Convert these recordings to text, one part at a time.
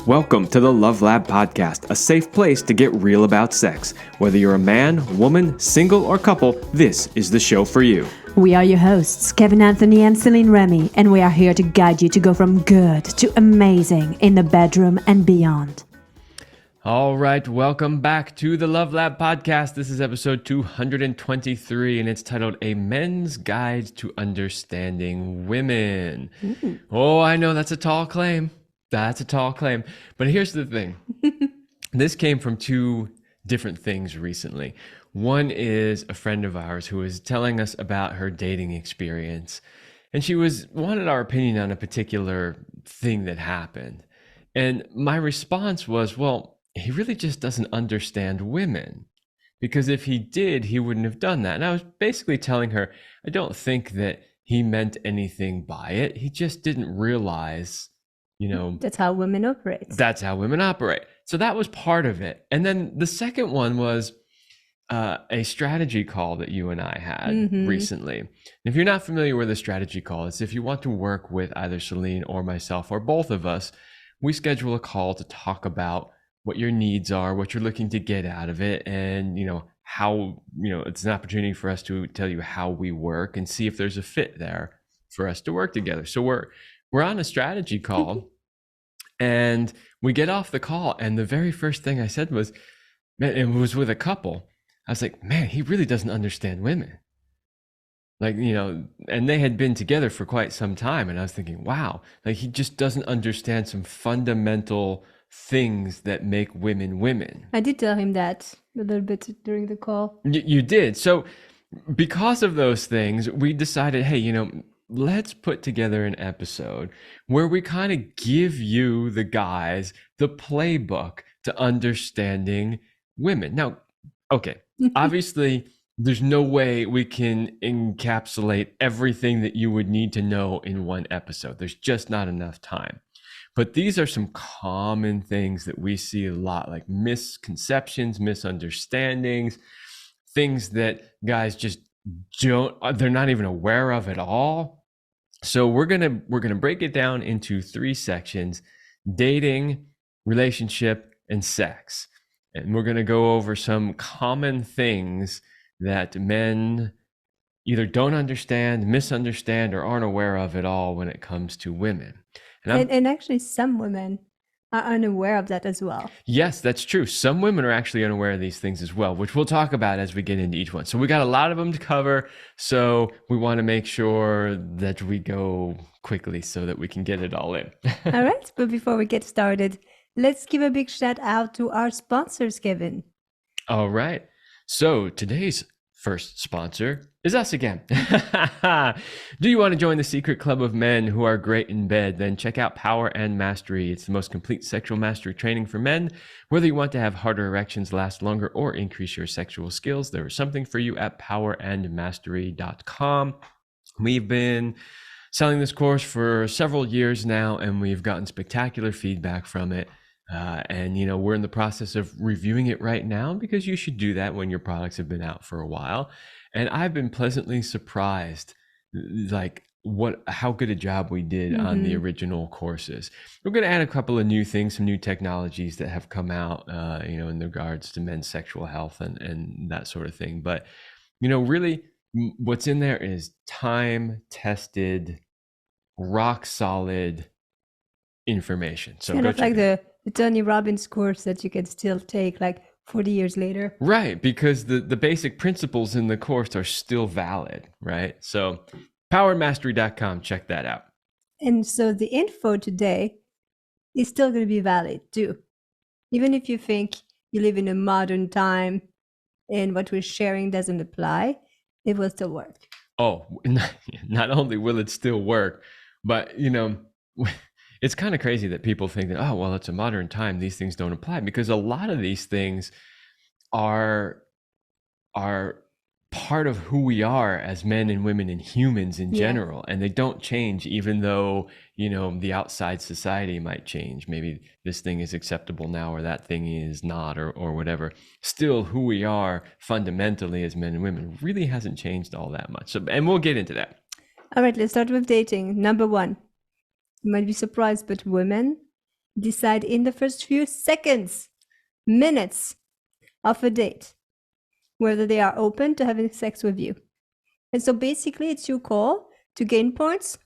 Welcome to the Love Lab Podcast, a safe place to get real about sex. Whether you're a man, woman, single, or couple, this is the show for you. We are your hosts, Kevin Anthony and Céline Remy, and we are here to guide you to go from good to amazing in the bedroom and beyond. All right, welcome back to the Love Lab Podcast. This is episode 223, and it's titled A Men's Guide to Understanding Women. Ooh. Oh, I know that's a tall claim. That's a tall claim. But here's the thing. This came from two different things recently. One is a friend of ours who was telling us about her dating experience, and she wanted our opinion on a particular thing that happened. And my response was, well, he really just doesn't understand women, because if he did, he wouldn't have done that. And I was basically telling her, I don't think that he meant anything by it. He just didn't realize, that's how women operate. That's how women operate. So that was part of it. And then the second one was a strategy call that you and I had recently. And if you're not familiar with a strategy call, it's if you want to work with either Céline or myself or both of us, we schedule a call to talk about what your needs are, what you're looking to get out of it, and how it's an opportunity for us to tell you how we work and see if there's a fit there for us to work together. So we're on a strategy call, and we get off the call, and the very first thing I said was, man, it was with a couple. I was like, man, he really doesn't understand women. Like, and they had been together for quite some time, and I was thinking, wow, like he just doesn't understand some fundamental things that make women women. I did tell him that a little bit during the call. You did. So because of those things, we decided, hey, let's put together an episode where we kind of give you, the guys, the playbook to understanding women. Now, okay, obviously, there's no way we can encapsulate everything that you would need to know in one episode. There's just not enough time. But these are some common things that we see a lot, like misconceptions, misunderstandings, things that guys just they're not even aware of at all. So we're gonna break it down into three sections: dating, relationship, and sex. And we're gonna go over some common things that men either don't understand, misunderstand, or aren't aware of at all when it comes to women. And actually, some women are unaware of that as well. Yes, that's true. Some women are actually unaware of these things as well, which we'll talk about as we get into each one. So we got a lot of them to cover. So we want to make sure that we go quickly so that we can get it all in. All right. But before we get started, let's give a big shout out to our sponsors, Kevin. All right. So today's first sponsor is us again. Do you want to join the secret club of men who are great in bed? Then check out Power and Mastery. It's the most complete sexual mastery training for men. Whether you want to have harder erections, last longer, or increase your sexual skills, there is something for you at powerandmastery.com. We've been selling this course for several years now, and we've gotten spectacular feedback from it. And we're in the process of reviewing it right now, because you should do that when your products have been out for a while. And I've been pleasantly surprised, like how good a job we did on the original courses. We're going to add a couple of new things, some new technologies that have come out, in regards to men's sexual health and that sort of thing. But, really what's in there is time-tested, rock-solid information. So kind of like the Tony Robbins course that you can still take like 40 years later. Right, because the basic principles in the course are still valid, right? So powermastery.com, check that out. And so the info today is still going to be valid too. Even if you think you live in a modern time and what we're sharing doesn't apply, it will still work. Oh, not only will it still work, but it's kind of crazy that people think that, oh, well, it's a modern time, these things don't apply, because a lot of these things are part of who we are as men and women and humans in general. And they don't change, even though, the outside society might change. Maybe this thing is acceptable now, or that thing is not, or whatever. Still, who we are fundamentally as men and women really hasn't changed all that much. So, and we'll get into that. All right, let's start with dating. Number one, you might be surprised, but women decide in the first few seconds, minutes of a date, whether they are open to having sex with you. And so basically, it's your call to gain points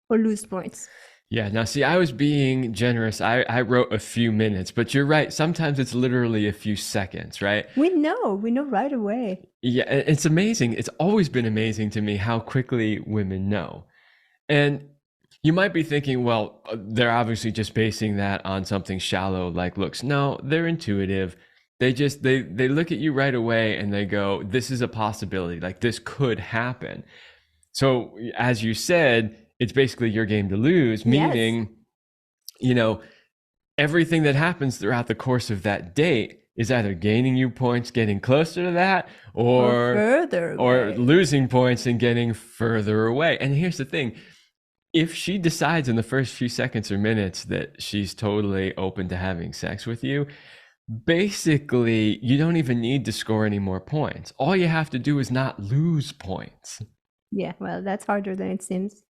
or lose points. Yeah, now see, I was being generous. I wrote a few minutes, but you're right. Sometimes it's literally a few seconds, right? We know right away. Yeah, it's amazing. It's always been amazing to me how quickly women know. And you might be thinking, well, they're obviously just basing that on something shallow like looks. No, they're intuitive. They look at you right away and they go, this is a possibility. Like this could happen. So as you said, it's basically your game to lose, meaning, you know, everything that happens throughout the course of that date is either gaining you points, getting closer to that, or further away. Or losing points and getting further away. And here's the thing. If she decides in the first few seconds or minutes that she's totally open to having sex with you, basically, you don't even need to score any more points. All you have to do is not lose points. Yeah, well, that's harder than it seems.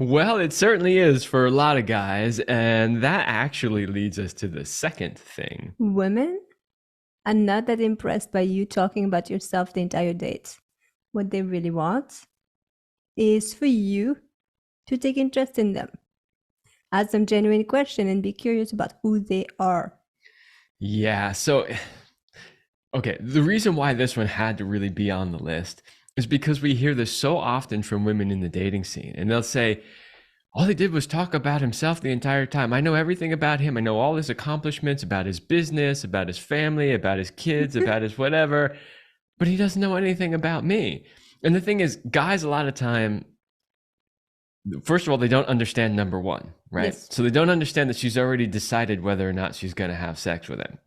Well, it certainly is for a lot of guys. And that actually leads us to the second thing. Women are not that impressed by you talking about yourself the entire date. What they really want is for you to take interest in them. Ask them genuine questions and be curious about who they are. Yeah, so, okay, the reason why this one had to really be on the list is because we hear this so often from women in the dating scene. And they'll say, all he did was talk about himself the entire time. I know everything about him. I know all his accomplishments, about his business, about his family, about his kids, about his whatever, but he doesn't know anything about me. And the thing is, guys, a lot of time, first of all, they don't understand number one, right? Yes. So they don't understand that she's already decided whether or not she's going to have sex with him.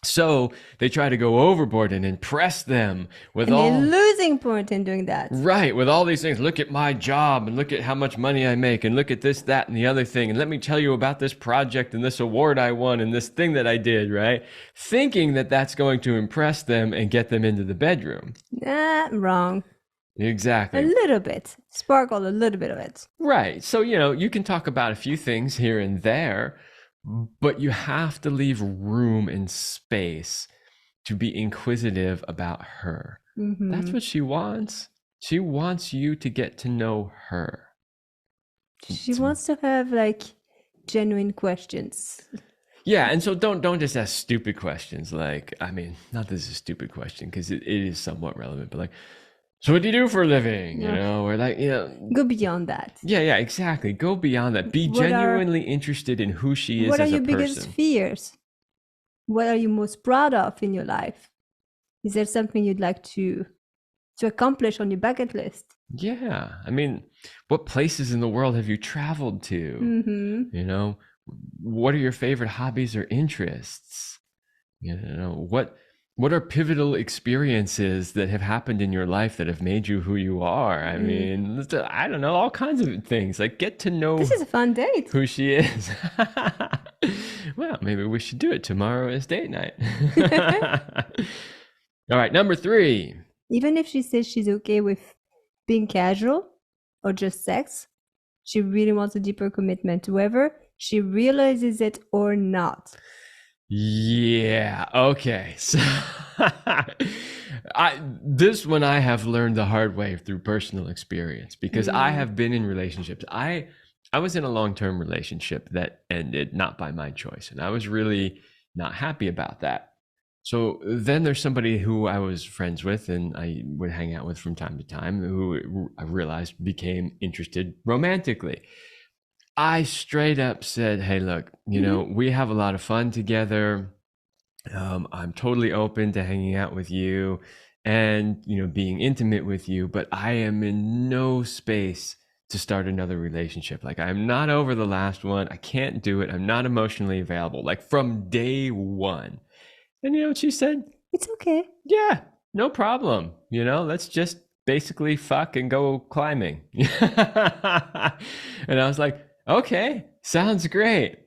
So they try to go overboard and impress them with and all they're losing point in doing that. Right, with all these things. Look at my job and look at how much money I make and look at this, that, and the other thing. And let me tell you about this project and this award I won and this thing that I did, right? Thinking that that's going to impress them and get them into the bedroom. Wrong. Exactly. A little bit. Sparkle a little bit of it. Right. So, you can talk about a few things here and there, but you have to leave room and space to be inquisitive about her. Mm-hmm. That's what she wants. She wants you to get to know her. She wants to have like genuine questions. Yeah, and so don't just ask stupid questions like, I mean, not this is a stupid question because it is somewhat relevant, but like, so what do you do for a living? Or like, go beyond that. Yeah, exactly. Go beyond that. Be genuinely interested in who she is as a person. What are your biggest fears? What are you most proud of in your life? Is there something you'd like to accomplish on your bucket list? Yeah. I mean, what places in the world have you traveled to? Mm-hmm. What are your favorite hobbies or interests? What are pivotal experiences that have happened in your life that have made you who you are? I mean, I don't know, all kinds of things. Like, get to know. This is a fun date. Who she is. Well, maybe we should do it. Tomorrow is date night. All right, number 3. Even if she says she's okay with being casual or just sex, she really wants a deeper commitment, whether she realizes it or not. Yeah. Okay. So this one I have learned the hard way through personal experience because I have been in relationships. I was in a long-term relationship that ended not by my choice, and I was really not happy about that. So then there's somebody who I was friends with and I would hang out with from time to time who I realized became interested romantically. I straight up said, hey, look, we have a lot of fun together. I'm totally open to hanging out with you and, being intimate with you, but I am in no space to start another relationship. Like, I'm not over the last one. I can't do it. I'm not emotionally available, like from day one. And you know what she said? It's okay. Yeah, no problem. Let's just basically fuck and go climbing. And I was like, okay, sounds great.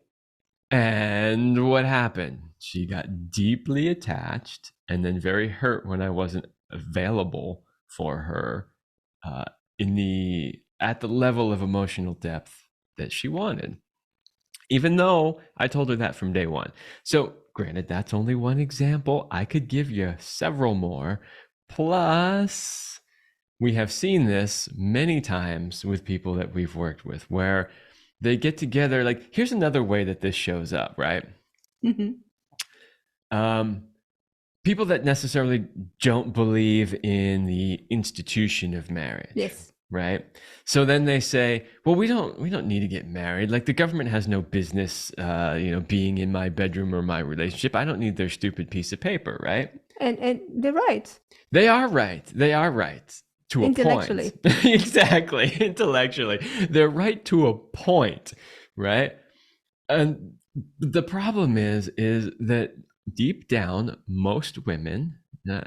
And what happened? She got deeply attached and then very hurt when I wasn't available for her at the level of emotional depth that she wanted. even though I told her that from day one. So, granted, that's only one example. I could give you several more. Plus, we have seen this many times with people that we've worked with where they get together. Like, here's another way that this shows up, right? Mhm. People that necessarily don't believe in the institution of marriage. Yes. Right. So then they say, well, we don't need to get married. Like the government has no business, being in my bedroom or my relationship. I don't need their stupid piece of paper. Right. And they're right. They are right. They are right to a point. Intellectually. Exactly. Intellectually. They're right to a point. Right. And the problem is that deep down, most women,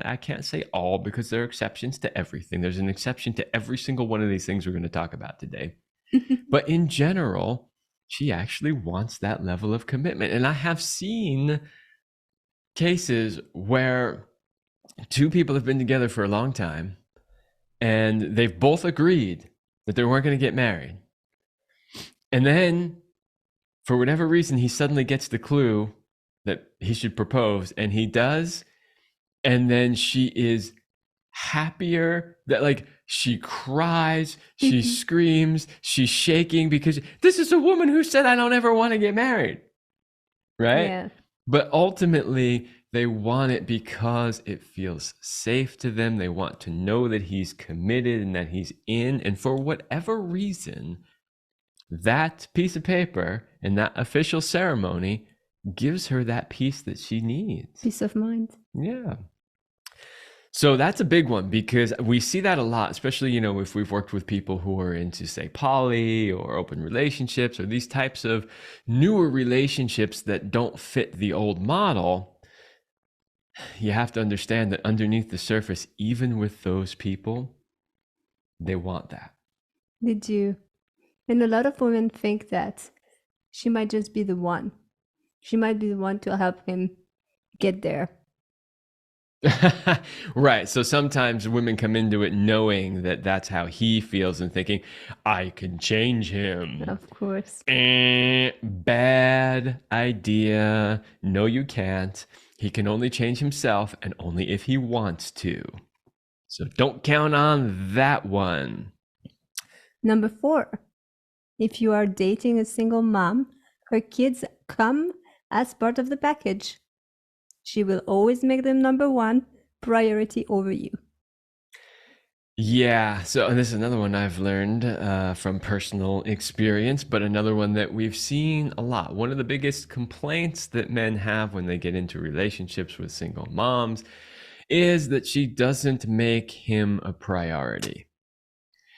I can't say all because there are exceptions to everything. There's an exception to every single one of these things we're going to talk about today. But in general, she actually wants that level of commitment. And I have seen cases where two people have been together for a long time and they've both agreed that they weren't going to get married. And then, for whatever reason, he suddenly gets the clue that he should propose, and he does. And then she is happier, that like she cries, she screams, she's shaking because this is a woman who said, I don't ever want to get married. Right. Yeah. But ultimately, they want it because it feels safe to them. They want to know that he's committed and that he's in. And for whatever reason, that piece of paper and that official ceremony gives her that peace that she needs. Peace of mind. Yeah. So that's a big one because we see that a lot, especially, if we've worked with people who are into, say, poly or open relationships or these types of newer relationships that don't fit the old model. You have to understand that underneath the surface, even with those people, they want that. They do. And a lot of women think that she might just be the one. She might be the one to help him get there. Right. So sometimes women come into it knowing that that's how he feels and thinking, I can change him. Of course. Bad idea. No, you can't. He can only change himself and only if he wants to. So don't count on that one. Number 4, if you are dating a single mom, her kids come as part of the package. She will always make them number 1 priority over you. Yeah, so and this is another one I've learned from personal experience, but another one that we've seen a lot. One of the biggest complaints that men have when they get into relationships with single moms is that she doesn't make him a priority.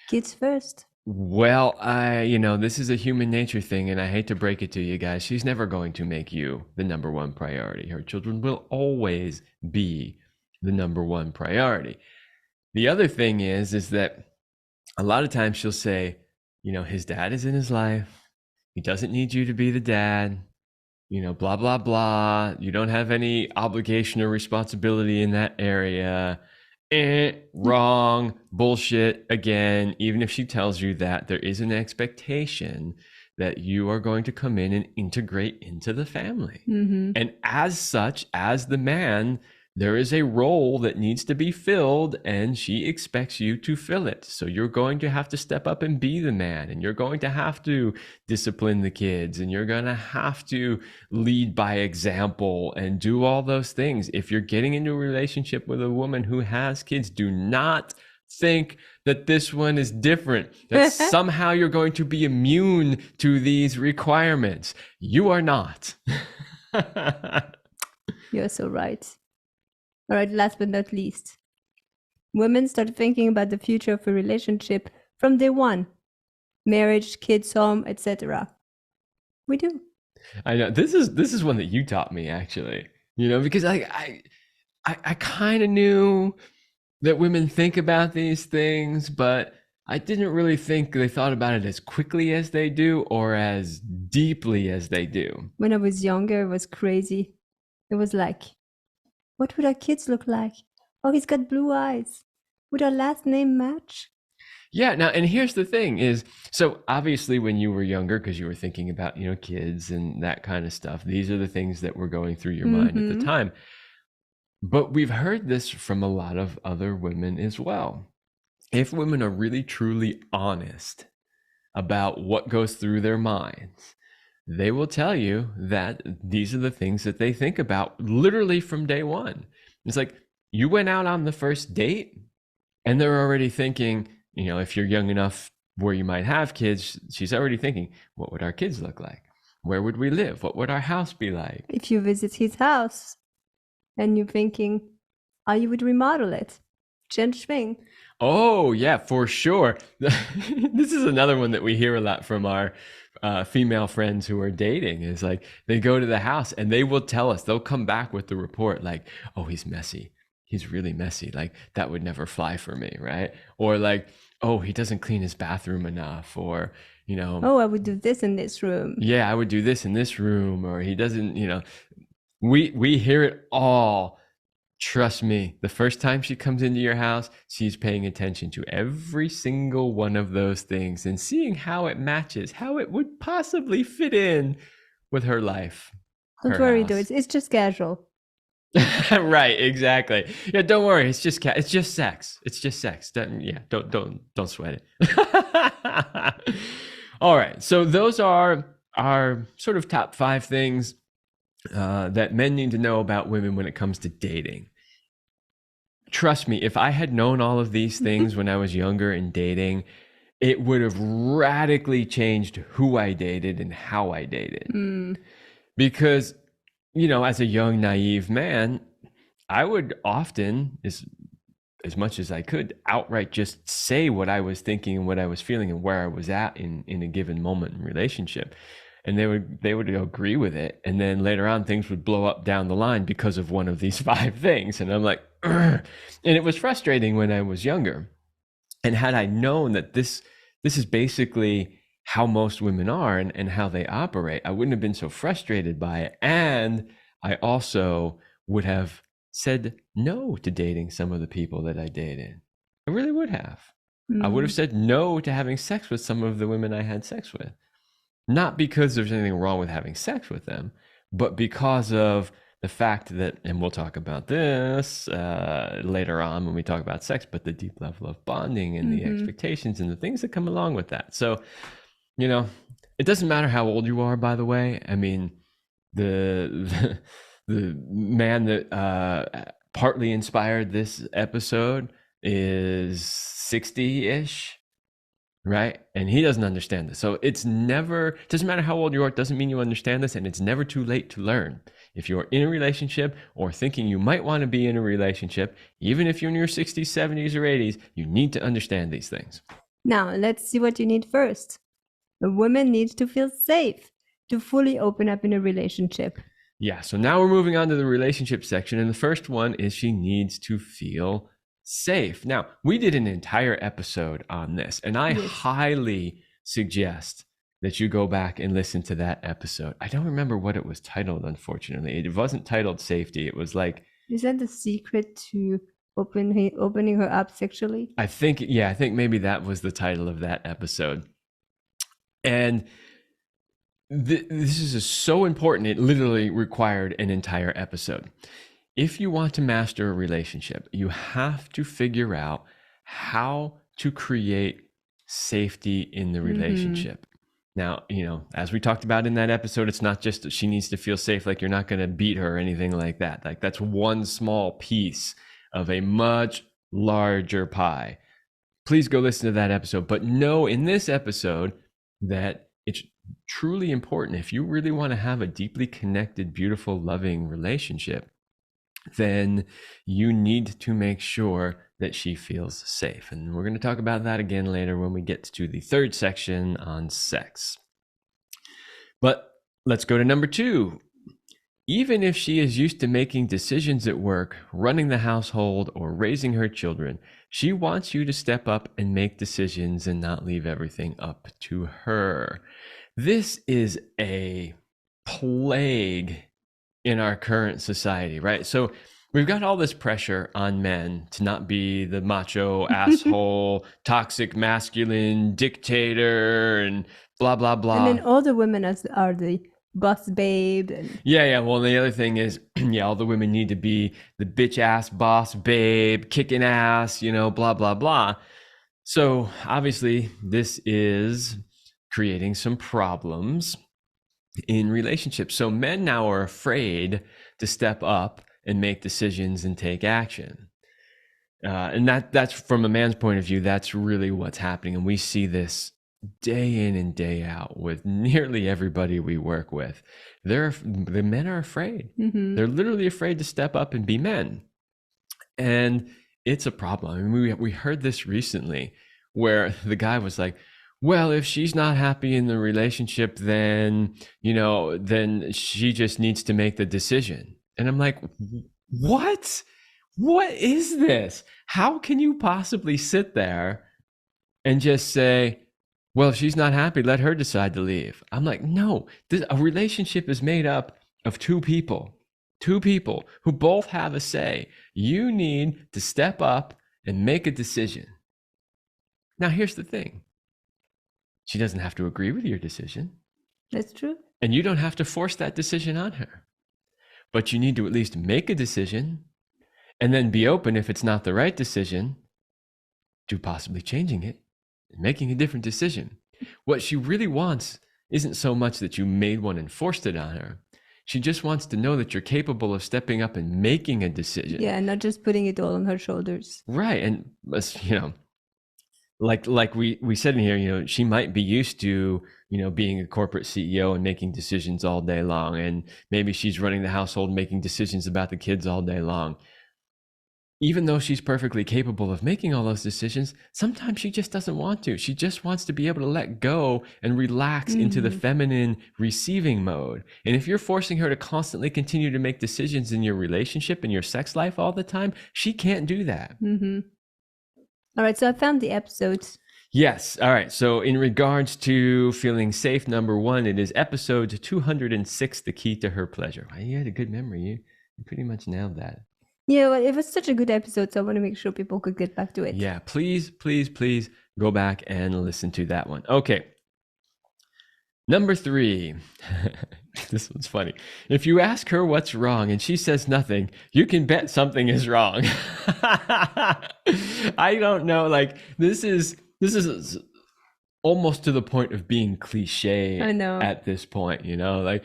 Kids first. Well, this is a human nature thing, and I hate to break it to you guys. She's never going to make you the number 1 priority. Her children will always be the number 1 priority. The other thing is that a lot of times she'll say, his dad is in his life. He doesn't need you to be the dad. Blah, blah, blah. You don't have any obligation or responsibility in that area. Wrong, bullshit. Again, even if she tells you that, there is an expectation that you are going to come in and integrate into the family. Mm-hmm. And as such, as the man, there is a role that needs to be filled and she expects you to fill it. So you're going to have to step up and be the man, and you're going to have to discipline the kids, and you're going to have to lead by example and do all those things. If you're getting into a relationship with a woman who has kids, do not think that this one is different, that somehow you're going to be immune to these requirements. You are not. You're so right. All right, last but not least, women start thinking about the future of a relationship from day 1. Marriage, kids, home, etc. We do. I know this is one that you taught me, actually. Because I kind of knew that women think about these things, but I didn't really think they thought about it as quickly as they do or as deeply as they do. When I was younger, it was crazy. It was like, what would our kids look like? Oh, he's got blue eyes. Would our last name match? Yeah. Now, and here's the thing is, so obviously when you were younger, because you were thinking about, kids and that kind of stuff, these are the things that were going through your mind at the Mm-hmm. time. But we've heard this from a lot of other women as well. If women are really truly honest about what goes through their minds, they will tell you that these are the things that they think about literally from day one. It's like you went out on the first date and they're already thinking, if you're young enough where you might have kids, she's already thinking, what would our kids look like? Where would we live? What would our house be like? If you visit his house and you're thinking how you would remodel it, change thing. Oh, yeah, for sure. This is another one that we hear a lot from our female friends who are dating is like they go to the house and they will tell us, they'll come back with the report like, oh, he's messy. He's really messy. Like that would never fly for me, right? Or like, oh, he doesn't clean his bathroom enough. Or, oh, I would do this in this room. Yeah, I would do this in this room. Or he doesn't, we hear it all. Trust me, the first time she comes into your house, she's paying attention to every single one of those things and seeing how it matches, how it would possibly fit in with her life. Don't worry, though. It's just casual. Right, exactly. Yeah, don't worry. It's just it's just sex. It's just sex. Don't sweat it. All right. So those are our sort of top 5 things that men need to know about women when it comes to dating. Trust me, if I had known all of these things when I was younger and dating, it would have radically changed who I dated and how I dated. Because, as a young, naive man, I would often, as much as I could, outright just say what I was thinking and what I was feeling and where I was at in a given moment in relationship. And they would agree with it. And then later on, things would blow up down the line because of one of these 5 things. And I'm like, ugh. And it was frustrating when I was younger. And had I known that this is basically how most women are and how they operate, I wouldn't have been so frustrated by it. And I also would have said no to dating some of the people that I dated. I really would have. I would have said no to having sex with some of the women I had sex with. Not because there's anything wrong with having sex with them, but because of the fact that, and we'll talk about this later on when we talk about sex, but the deep level of bonding and the expectations and the things that come along with that. So, it doesn't matter how old you are, by the way. I mean, the man that partly inspired this episode is 60-ish. Right? And he doesn't understand this. So it doesn't matter how old you are, it doesn't mean you understand this, and it's never too late to learn. If you're in a relationship or thinking you might want to be in a relationship, even if you're in your 60s, 70s, or 80s, you need to understand these things. Now, let's see what you need first. A woman needs to feel safe to fully open up in a relationship. Yeah, so now we're moving on to the relationship section, and the first one is she needs to feel safe. Now, we did an entire episode on this, and I highly suggest that you go back and listen to that episode. I don't remember what it was titled, unfortunately. It wasn't titled Safety. It was like... Is that the secret to opening her up sexually? I think maybe that was the title of that episode. And this is so important, it literally required an entire episode. If you want to master a relationship, you have to figure out how to create safety in the relationship. Now, as we talked about in that episode, it's not just that she needs to feel safe, like you're not going to beat her or anything like that. Like that's one small piece of a much larger pie. Please go listen to that episode. But know in this episode that it's truly important. If you really want to have a deeply connected, beautiful, loving relationship, then you need to make sure that she feels safe. And we're going to talk about that again later when we get to the 3rd section on sex. But let's go to number 2. Even if she is used to making decisions at work, running the household, or raising her children, she wants you to step up and make decisions and not leave everything up to her. This is a plague in our current society, right? So we've got all this pressure on men to not be the macho asshole, toxic masculine dictator, and blah blah blah. And then all the women are the boss babe. And Yeah. Well, the other thing is, yeah, all the women need to be the bitch ass boss babe, kicking ass, blah blah blah. So obviously, this is creating some problems in relationships. So men now are afraid to step up and make decisions and take action. And that's from a man's point of view, that's really what's happening. And we see this day in and day out with nearly everybody we work with. The men are afraid. They're literally afraid to step up and be men. And it's a problem. I mean, we heard this recently where the guy was like, well, if she's not happy in the relationship, then, then she just needs to make the decision. And I'm like, what? What is this? How can you possibly sit there and just say, well, if she's not happy, let her decide to leave? I'm like, no, a relationship is made up of two people who both have a say. You need to step up and make a decision. Now, here's the thing. She doesn't have to agree with your decision. That's true. And you don't have to force that decision on her. But you need to at least make a decision and then be open, if it's not the right decision, to possibly changing it and making a different decision. What she really wants isn't so much that you made one and forced it on her. She just wants to know that you're capable of stepping up and making a decision. Yeah, not just putting it all on her shoulders. Right. And, like we said in here, she might be used to, being a corporate CEO and making decisions all day long. And maybe she's running the household, making decisions about the kids all day long. Even though she's perfectly capable of making all those decisions, sometimes she just doesn't want to. She just wants to be able to let go and relax into the feminine receiving mode. And if you're forcing her to constantly continue to make decisions in your relationship and your sex life all the time, she can't do that. All right, so I found the episodes. Yes. All right. So in regards to feeling safe, number 1, it is episode 206, The Key to Her Pleasure. Wow, you had a good memory. You pretty much nailed that. Yeah, well, it was such a good episode, so I want to make sure people could get back to it. Yeah, please go back and listen to that one. Okay. Number 3. This one's funny. If you ask her what's wrong and she says nothing, you can bet something is wrong. I don't know. Like, this is almost to the point of being cliche. I know. At this point, like,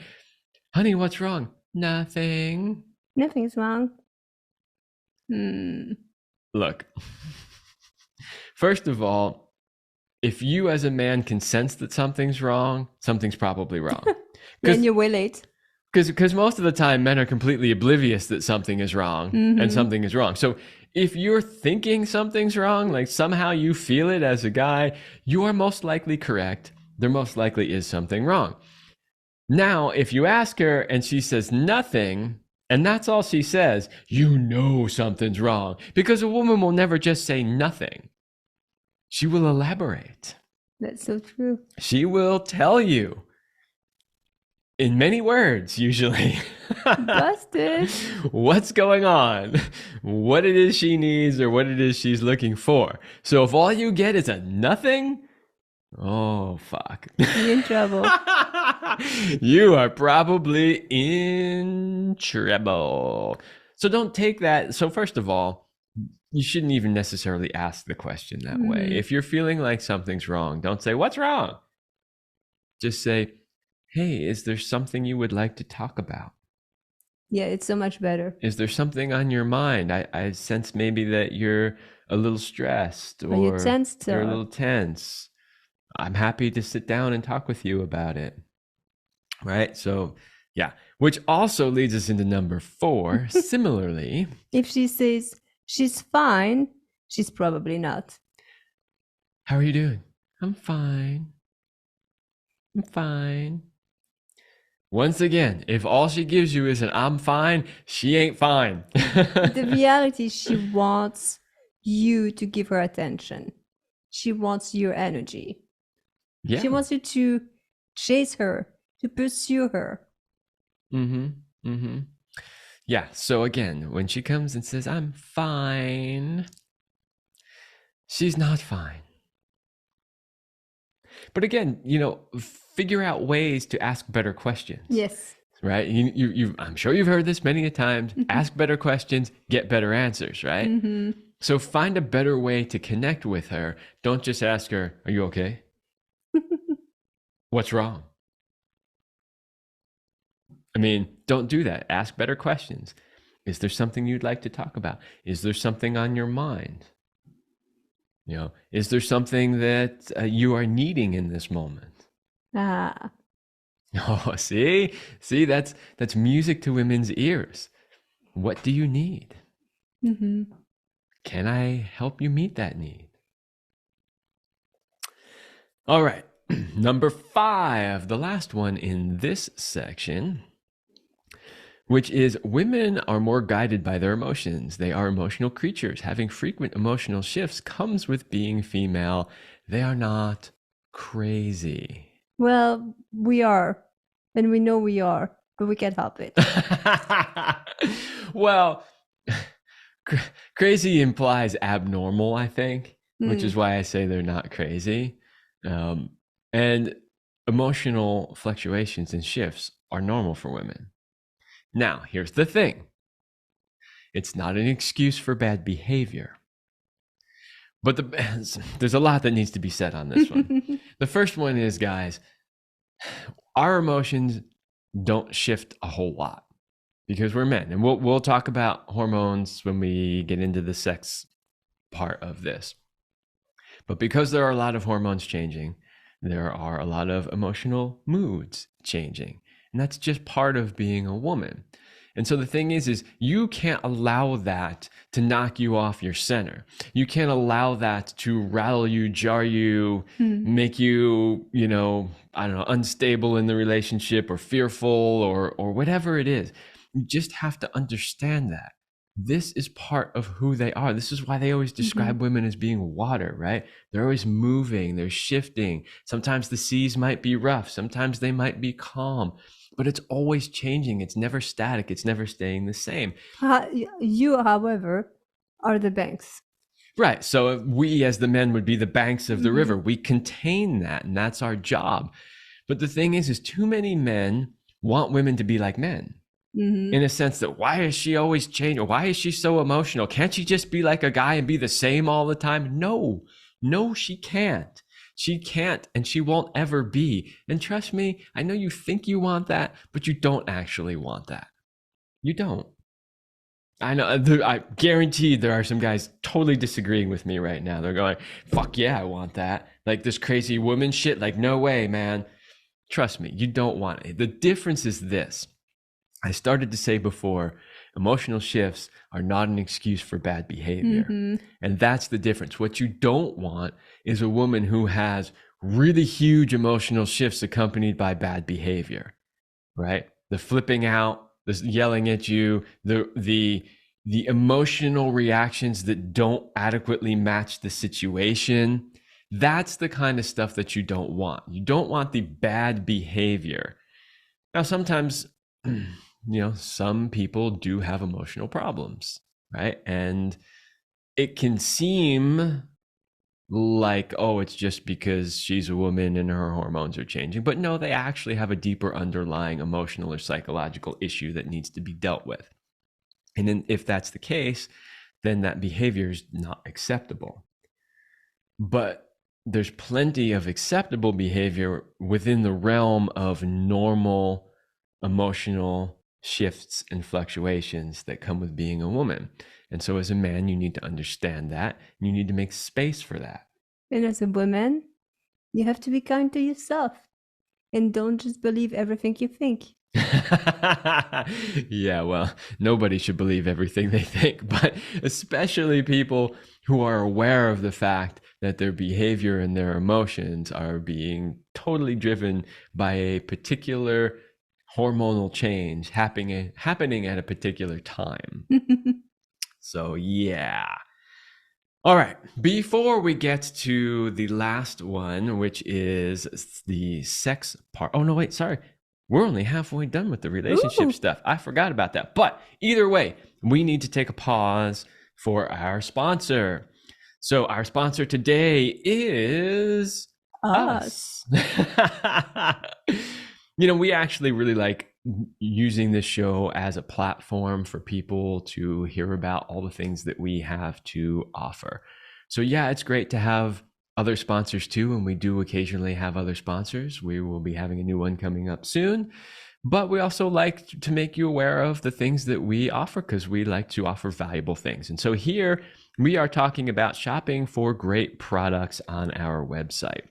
honey, what's wrong? Nothing. Nothing's wrong. Look, first of all, if you as a man can sense that something's wrong, something's probably wrong. Then you're way late. Because most of the time, men are completely oblivious that something is wrong and something is wrong. So if you're thinking something's wrong, like somehow you feel it as a guy, you are most likely correct. There most likely is something wrong. Now, if you ask her and she says nothing, and that's all she says, something's wrong. Because a woman will never just say nothing. She will elaborate. That's so true. She will tell you. In many words, usually. Busted. What's going on, what it is she needs, or what it is she's looking for. So if all you get is a nothing, oh, fuck. You're in trouble. You are probably in trouble. So don't take that. So first of all, you shouldn't even necessarily ask the question that way. If you're feeling like something's wrong, don't say, what's wrong? Just say, hey, is there something you would like to talk about? Yeah, it's so much better. Is there something on your mind? I sense maybe that you're a little stressed or you're tensed, you're a little tense. I'm happy to sit down and talk with you about it. Right? So, yeah. Which also leads us into number 4. Similarly, if she says she's fine, she's probably not. How are you doing? I'm fine. I'm fine. Once again, if all she gives you is an I'm fine, she ain't fine. The reality, she wants you to give her attention. She wants your energy. Yeah. She wants you to chase her, to pursue her. Yeah. So again, when she comes and says, I'm fine, she's not fine. But again, figure out ways to ask better questions. Yes. Right? I'm sure you've heard this many a times. Ask better questions, get better answers, right? Mm-hmm. So find a better way to connect with her. Don't just ask her, are you okay? What's wrong? I mean, don't do that. Ask better questions. Is there something you'd like to talk about? Is there something on your mind? Is there something that you are needing in this moment? Ah. Oh, see, that's music to women's ears. What do you need? Mm-hmm. Can I help you meet that need? All right, number 5, the last one in this section, which is women are more guided by their emotions. They are emotional creatures. Having frequent emotional shifts comes with being female. They are not crazy. Well, we are, and we know we are, but we can't help it. Well, crazy implies abnormal, I think, which is why I say they're not crazy. And emotional fluctuations and shifts are normal for women. Now, here's the thing. It's not an excuse for bad behavior. But there's a lot that needs to be said on this one. The first one is, guys, our emotions don't shift a whole lot because we're men. And we'll talk about hormones when we get into the sex part of this. But because there are a lot of hormones changing, there are a lot of emotional moods changing. And that's just part of being a woman. And so the thing is you can't allow that to knock you off your center. You can't allow that to rattle you, jar you, make you, I don't know, unstable in the relationship or fearful or whatever it is. You just have to understand that. This is part of who they are. This is why they always describe women as being water, right? They're always moving, they're shifting. Sometimes the seas might be rough, sometimes they might be calm, but it's always changing. It's never static. It's never staying the same. You, however, are the banks. Right. So we as the men would be the banks of the river. We contain that, and that's our job. But the thing is too many men want women to be like men. In a sense that why is she always changing? Why is she so emotional? Can't she just be like a guy and be the same all the time? No, she can't. She can't, and she won't ever be. And trust me, I know you think you want that, but you don't actually want that. You don't. I know. I guarantee there are some guys totally disagreeing with me right now. They're going, fuck yeah, I want that. Like this crazy woman shit. Like, no way, man. Trust me, you don't want it. The difference is this. I started to say before, emotional shifts are not an excuse for bad behavior. And that's the difference. What you don't want is a woman who has really huge emotional shifts accompanied by bad behavior, right? The flipping out, the yelling at you, the emotional reactions that don't adequately match the situation. That's the kind of stuff that you don't want. You don't want the bad behavior. Now, sometimes some people do have emotional problems, right? And it can seem like, oh, it's just because she's a woman and her hormones are changing. But no, they actually have a deeper underlying emotional or psychological issue that needs to be dealt with. And if that's the case, then that behavior is not acceptable. But there's plenty of acceptable behavior within the realm of normal emotional shifts and fluctuations that come with being a woman. And so as a man, you need to understand that. You need to make space for that. And as a woman, you have to be kind to yourself and don't just believe everything you think. Yeah, well, nobody should believe everything they think, but especially people who are aware of the fact that their behavior and their emotions are being totally driven by a particular hormonal change happening at a particular time. So, yeah. All right. Before we get to the last one, which is the sex part. Oh, no, wait, sorry. we're only halfway done with the relationship Ooh. stuff. I forgot about that. But either way, we need to take a pause for our sponsor. So our sponsor today is Us. us. We actually really like using this show as a platform for people to hear about all the things that we have to offer. So yeah, it's great to have other sponsors too, and we do occasionally have other sponsors. We will be having a new one coming up soon. But we also like to make you aware of the things that we offer because we like to offer valuable things. And so here we are talking about shopping for great products on our website.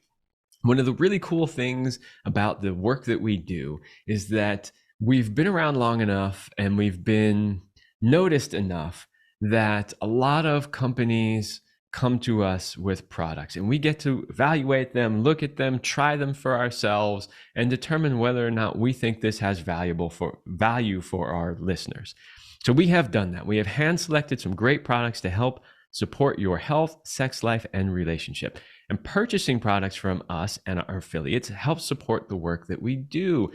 One of the really cool things about the work that we do is that we've been around long enough and we've been noticed enough that a lot of companies come to us with products and we get to evaluate them, look at them, try them for ourselves, and determine whether or not we think this has value for our listeners. So we have done that. We have hand selected some great products to help support your health, sex life, and relationship. And purchasing products from us and our affiliates helps support the work that we do.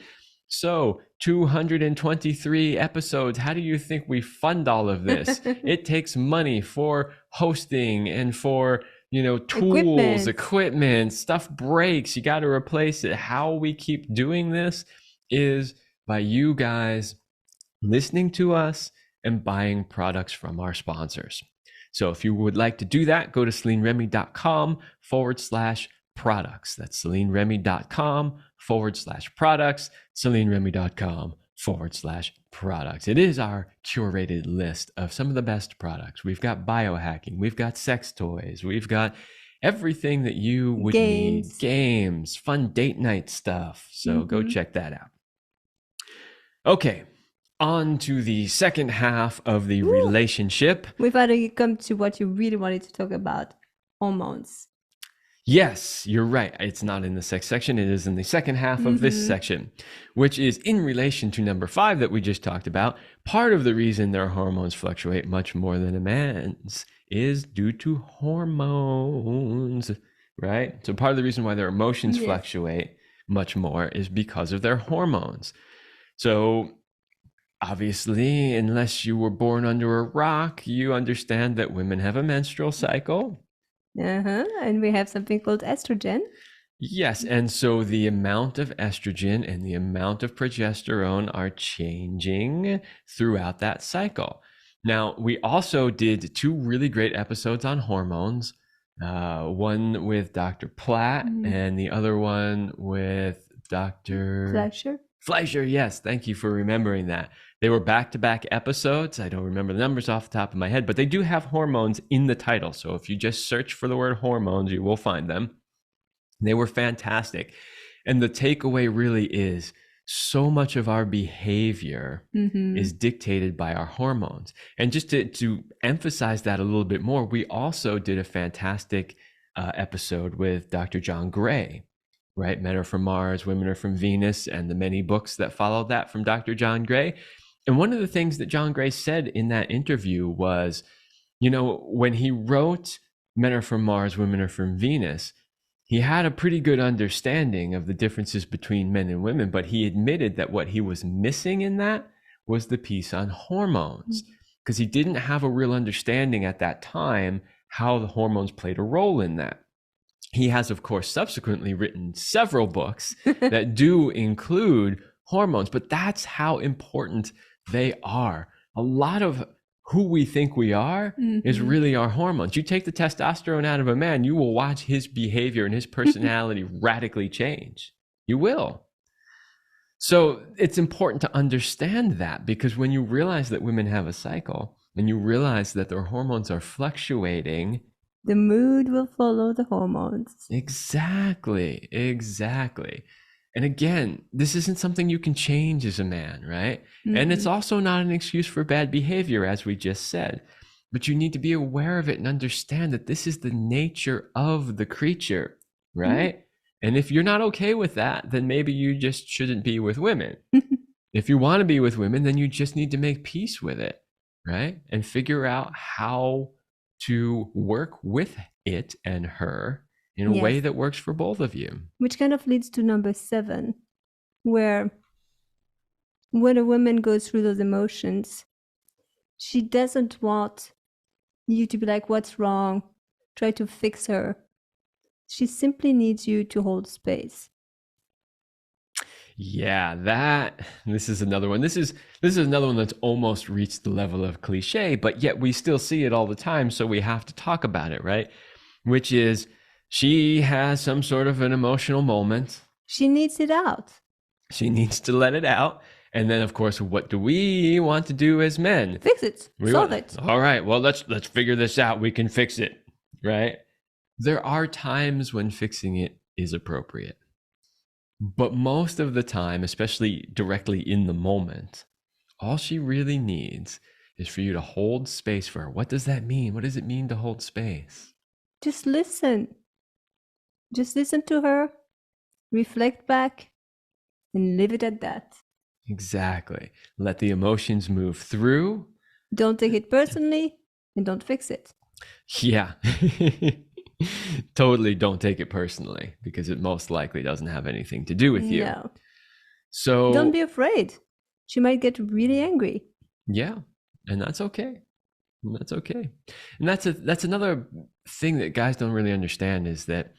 So 223 episodes. How do you think we fund all of this? It takes money for hosting and for, tools, equipment, stuff breaks. You got to replace it. How we keep doing this is by you guys listening to us and buying products from our sponsors. So if you would like to do that, go to CelineRemy.com/products. That's CelineRemy.com/products, CelineRemy.com/products. It is our curated list of some of the best products. We've got biohacking, we've got sex toys, we've got everything that you would need. Games, fun date night stuff. So go check that out. Okay. On to the second half of the relationship. We've already come to what you really wanted to talk about, hormones. Yes, you're right. It's not in the sex section. It is in the second half of this section, which is in relation to number 5 that we just talked about. Part of the reason their hormones fluctuate much more than a man's is due to hormones, right? So part of the reason why their emotions fluctuate much more is because of their hormones. So obviously, unless you were born under a rock, you understand that women have a menstrual cycle. And we have something called estrogen. Yes, and so the amount of estrogen and the amount of progesterone are changing throughout that cycle. Now, we also did 2 really great episodes on hormones, one with Dr. Platt and the other one with Dr. Fleischer, yes. Thank you for remembering that. They were back-to-back episodes. I don't remember the numbers off the top of my head, but they do have hormones in the title. So if you just search for the word hormones, you will find them. They were fantastic. And the takeaway really is so much of our behavior is dictated by our hormones. And just to emphasize that a little bit more, we also did a fantastic episode with Dr. John Gray. Right? Men Are From Mars, Women Are From Venus, and the many books that followed that from Dr. John Gray. And one of the things that John Gray said in that interview was, when he wrote Men Are From Mars, Women Are From Venus, he had a pretty good understanding of the differences between men and women, but he admitted that what he was missing in that was the piece on hormones, because he didn't have a real understanding at that time how the hormones played a role in that. He has, of course, subsequently written several books that do include hormones, but that's how important they are. A lot of who we think we are is really our hormones. You take the testosterone out of a man, you will watch his behavior and his personality radically change. You will. So it's important to understand that, because when you realize that women have a cycle and you realize that their hormones are fluctuating, the mood will follow the hormones. Exactly. And again, this isn't something you can change as a man, right? And it's also not an excuse for bad behavior, as we just said. But you need to be aware of it and understand that this is the nature of the creature, right? And if you're not okay with that, then maybe you just shouldn't be with women. If you want to be with women, then you just need to make peace with it, right? And figure out how to work with it and her in a way that works for both of you. Which kind of leads to number 7, where when a woman goes through those emotions, she doesn't want you to be like, what's wrong? Try to fix her. She simply needs you to hold space. Yeah, this is another one. This is another one that's almost reached the level of cliche, but yet we still see it all the time, so we have to talk about it, right? Which is she has some sort of an emotional moment. She needs it out. She needs to let it out. And then, of course, what do we want to do as men? Fix it. Solve it. All right, well, let's figure this out. We can fix it, right? There are times when fixing it is appropriate. But most of the time, especially directly in the moment, all she really needs is for you to hold space for her. What does that mean? What does it mean to hold space? Just listen. Just listen to her, reflect back, and leave it at that. Exactly. Let the emotions move through. Don't take it personally, and don't fix it. Yeah. Totally don't take it personally, because it most likely doesn't have anything to do with you. No. So don't be afraid. She might get really angry. Yeah. And that's okay. That's okay. And that's another thing that guys don't really understand, is that,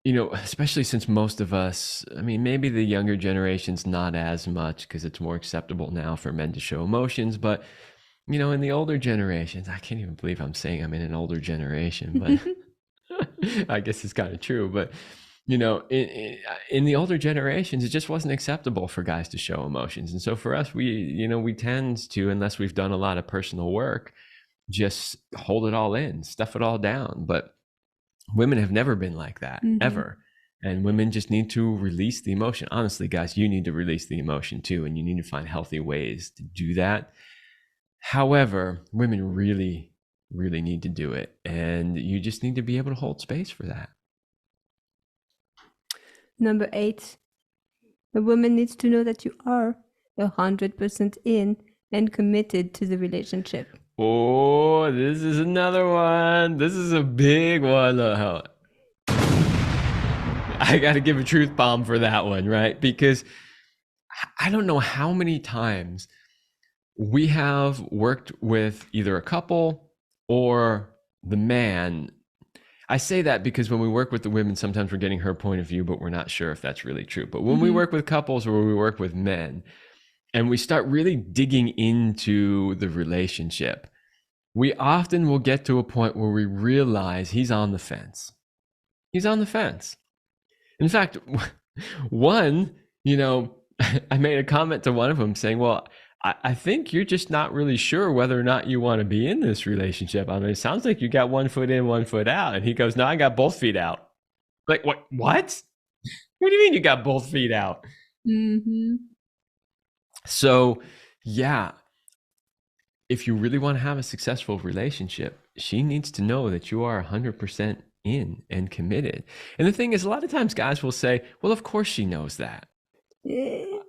you know, especially since most of us, I mean, maybe the younger generation's not as much because it's more acceptable now for men to show emotions, but you know, in the older generations, I can't even believe I'm saying I'm in an older generation, but I guess it's kind of true. But, you know, in the older generations, it just wasn't acceptable for guys to show emotions. And so for us, we tend to, unless we've done a lot of personal work, just hold it all in, stuff it all down. But women have never been like that, ever. And women just need to release the emotion. Honestly, guys, you need to release the emotion too. And you need to find healthy ways to do that. However, women really, really need to do it. And you just need to be able to hold space for that. Number 8, the woman needs to know that you are 100% in and committed to the relationship. Oh, this is another one. This is a big one. I got to give a truth bomb for that one, right? Because I don't know how many times we have worked with either a couple or the man. I say that because when we work with the women, sometimes we're getting her point of view, but we're not sure if that's really true. But when we work with couples or we work with men and we start really digging into the relationship, we often will get to a point where we realize he's on the fence. He's on the fence. In fact, one, you know, I made a comment to one of them saying, well, I think you're just not really sure whether or not you want to be in this relationship. I mean, it sounds like you got one foot in, one foot out. And he goes, no, I got both feet out. Like, what? What do you mean you got both feet out? So, yeah, if you really want to have a successful relationship, she needs to know that you are 100% in and committed. And the thing is, a lot of times guys will say, well, of course she knows that.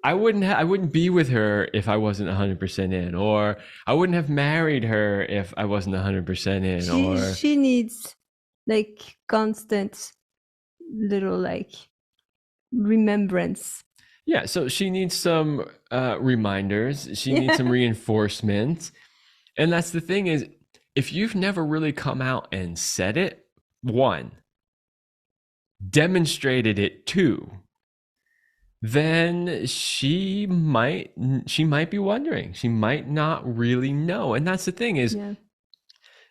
I wouldn't be with her if I wasn't 100% in, or I wouldn't have married her if I wasn't 100% in. She needs like constant little like remembrance. Yeah, so she needs some reminders. She needs some reinforcement. And that's the thing is, if you've never really come out and said it, one, demonstrated it, two, then she might be wondering. She might not really know. And that's the thing is, a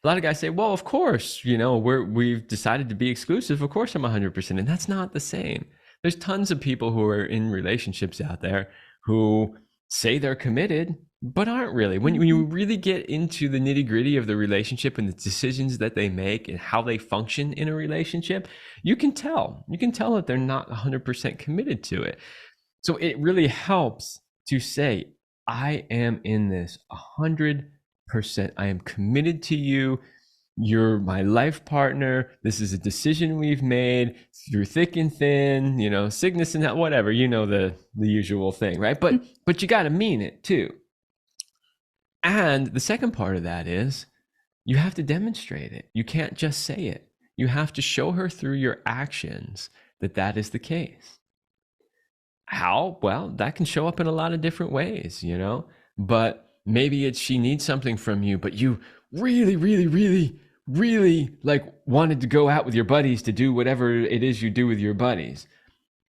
lot of guys say, well, of course, you know, we've decided to be exclusive. Of course I'm 100%. And that's not the same. There's tons of people who are in relationships out there who say they're committed, but aren't really. When you really get into the nitty gritty of the relationship and the decisions that they make and how they function in a relationship, you can tell that they're not 100% committed to it. So it really helps to say, I am in this 100%. I am committed to you. You're my life partner. This is a decision we've made through thick and thin, you know, sickness and whatever, you know, the usual thing, right? But you got to mean it too. And the second part of that is you have to demonstrate it. You can't just say it. You have to show her through your actions that that is the case. How? Well, that can show up in a lot of different ways, you know? But maybe it's she needs something from you, but you really, really, really, really like wanted to go out with your buddies to do whatever it is you do with your buddies.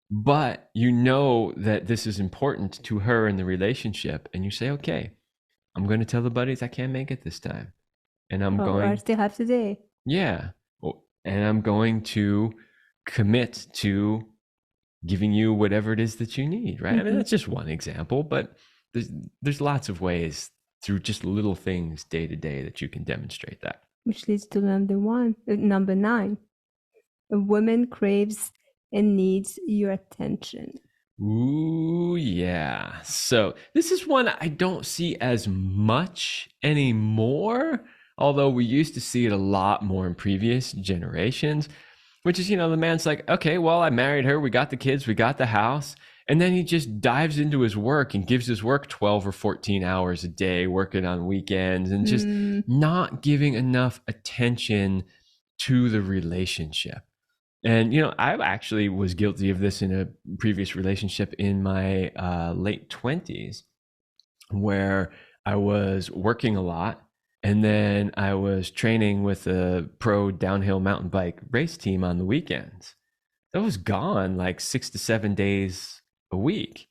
But you know that this is important to her in the relationship, and you say, okay, I'm going to tell the buddies I can't make it this time. And I'm Or I going, still have today. yeah. And I'm going to commit to giving you whatever it is that you need, right? I mean, that's just one example, but there's lots of ways through just little things day to day that you can demonstrate that. Which leads to number 9. A woman craves and needs your attention. Ooh, yeah. So this is one I don't see as much anymore, although we used to see it a lot more in previous generations, which is, the man's like, okay, well, I married her. We got the kids. We got the house. And then he just dives into his work and gives his work 12 or 14 hours a day, working on weekends and just not giving enough attention to the relationship. And, I actually was guilty of this in a previous relationship in my late 20s, where I was working a lot. And then I was training with a pro downhill mountain bike race team on the weekends. I was gone like 6 to 7 days a week.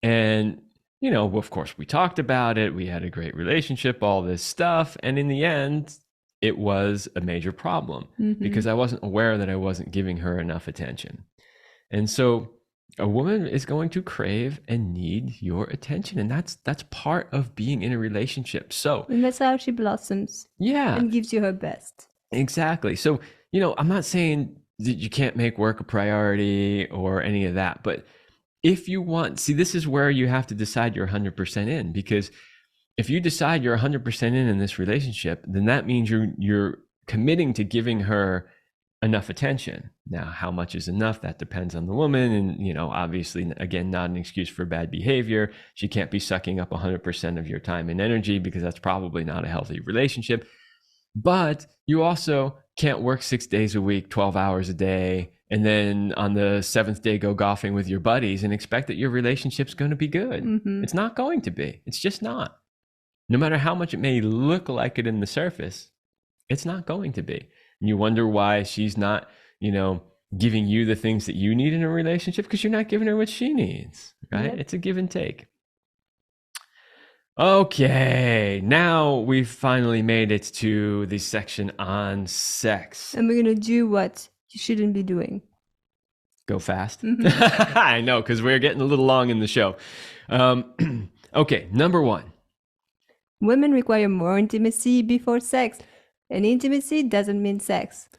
And, of course, we talked about it. We had a great relationship, all this stuff. And in the end, it was a major problem because I wasn't aware that I wasn't giving her enough attention. And so a woman is going to crave and need your attention, and that's part of being in a relationship. So, and that's how she blossoms. Yeah, and gives you her best. Exactly. So, I'm not saying that you can't make work a priority or any of that, but if you want, see, this is where you have to decide you're 100% in, because if you decide you're 100% in this relationship, then that means you're committing to giving her enough attention. Now, how much is enough? That depends on the woman. And, obviously, again, not an excuse for bad behavior. She can't be sucking up 100% of your time and energy, because that's probably not a healthy relationship. But you also can't work 6 days a week, 12 hours a day, and then on the 7th day go golfing with your buddies and expect that your relationship's going to be good. It's not going to be. It's just not. No matter how much it may look like it in the surface, it's not going to be. And you wonder why she's not, giving you the things that you need in a relationship, because you're not giving her what she needs, right? Yep. It's a give and take. Okay, now we've finally made it to the section on sex. And we're going to do what you shouldn't be doing. Go fast? I know, because we're getting a little long in the show. Okay, number 1. Women require more intimacy before sex. And intimacy doesn't mean sex.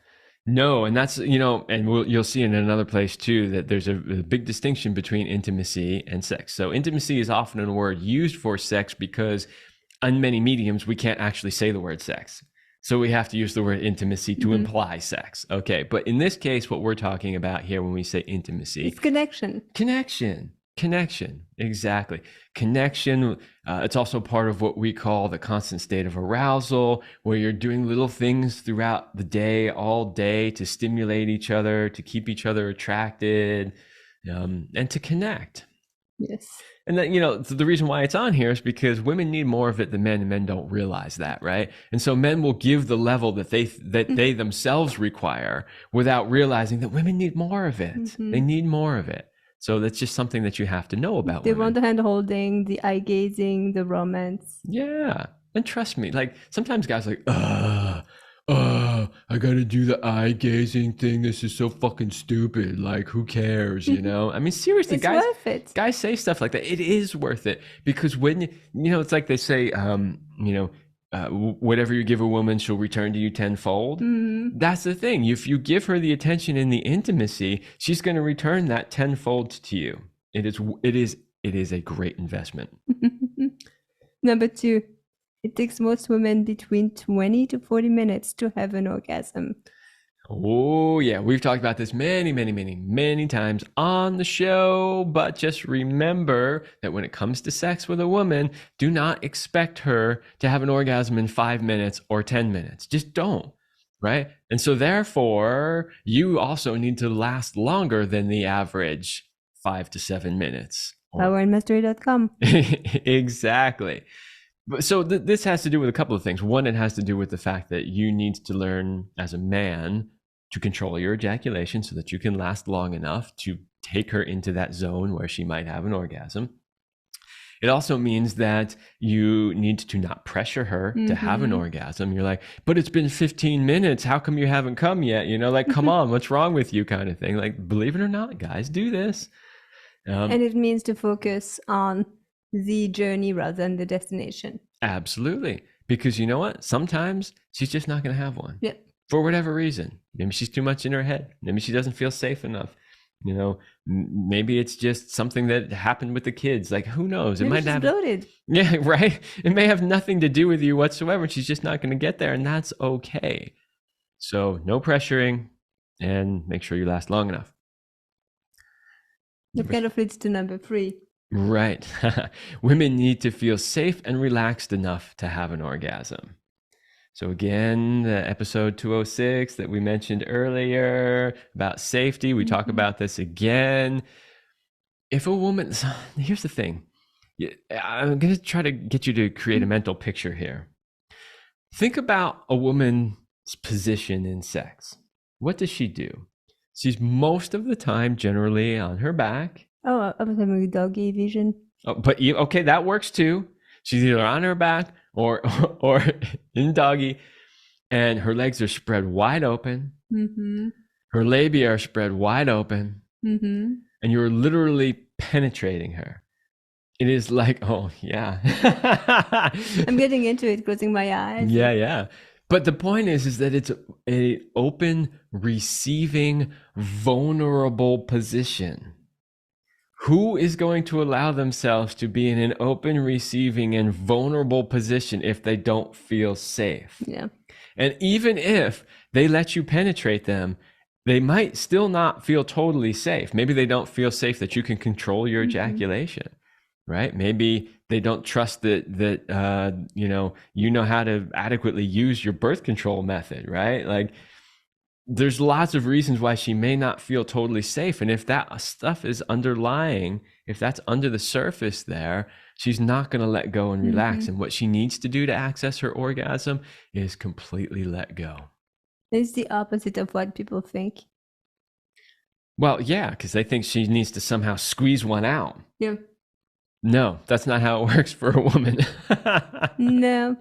No, and that's, and you'll see in another place too, that there's a big distinction between intimacy and sex. So intimacy is often a word used for sex because on many mediums, we can't actually say the word sex. So we have to use the word intimacy to imply sex. Okay, but in this case, what we're talking about here when we say intimacy, it's connection. Connection, exactly. Connection, it's also part of what we call the constant state of arousal, where you're doing little things throughout the day, all day, to stimulate each other, to keep each other attracted, and to connect. Yes. And then, the reason why it's on here is because women need more of it than men, and men don't realize that, right? And so men will give the level that they themselves require without realizing that women need more of it. They need more of it. So that's just something that you have to know about They women. want the hand holding, the eye gazing, the romance. Yeah. And trust me, like sometimes guys are like, I gotta do the eye gazing thing. This is so fucking stupid. Like, who cares? I mean, seriously, it's worth it. Guys say stuff like that. It is worth it, because when it's like they say, whatever you give a woman, she'll return to you tenfold. That's the thing. If you give her the attention and the intimacy, she's going to return that tenfold to you. It is a great investment. Number 2, it takes most women between 20 to 40 minutes to have an orgasm. Oh, yeah. We've talked about this many, many, many, many times on the show. But just remember that when it comes to sex with a woman, do not expect her to have an orgasm in 5 minutes or 10 minutes. Just don't, right? And so therefore, you also need to last longer than the average 5 to 7 minutes. Powerandmastery.com. Exactly. So this has to do with a couple of things. One, it has to do with the fact that you need to learn as a man to control your ejaculation so that you can last long enough to take her into that zone where she might have an orgasm. It also means that you need to not pressure her to have an orgasm. You're like, but it's been 15 minutes. How come you haven't come yet? You know, like, come on, what's wrong with you kind of thing. Like, believe it or not, guys, do this. And it means to focus on the journey rather than the destination. Absolutely. Because you know what? Sometimes she's just not going to have one. Yep. For whatever reason. Maybe she's too much in her head. Maybe she doesn't feel safe enough. You know, maybe it's just something that happened with the kids. Like, who knows? Maybe It might she's have bloated. Yeah, right. It may have nothing to do with you whatsoever. She's just not going to get there, and that's okay. So no pressuring, and make sure you last long enough. That kind of leads to number 3. Right. Women need to feel safe and relaxed enough to have an orgasm. So again, the episode 206 that we mentioned earlier about safety, we talk about this again. If a woman, here's the thing. I'm going to try to get you to create a mental picture here. Think about a woman's position in sex. What does she do? She's most of the time generally on her back. Oh, I was having a doggy vision. Oh, but okay, that works too. She's either on her back or in doggy, and her legs are spread wide open. Her labia are spread wide open, and you're literally penetrating her. It is like, oh yeah. I'm getting into it, closing my eyes. Yeah. But the point is that it's a open, receiving, vulnerable position. Who is going to allow themselves to be in an open, receiving, and vulnerable position if they don't feel safe? Yeah. And even if they let you penetrate them, they might still not feel totally safe. Maybe they don't feel safe that you can control your ejaculation, right? Maybe they don't trust that you know how to adequately use your birth control method, right? Like, there's lots of reasons why she may not feel totally safe. And if that stuff is underlying, if that's under the surface there, she's not going to let go and relax. And what she needs to do to access her orgasm is completely let go. It's the opposite of what people think. Well, yeah, because they think she needs to somehow squeeze one out. Yeah. No, that's not how it works for a woman. No.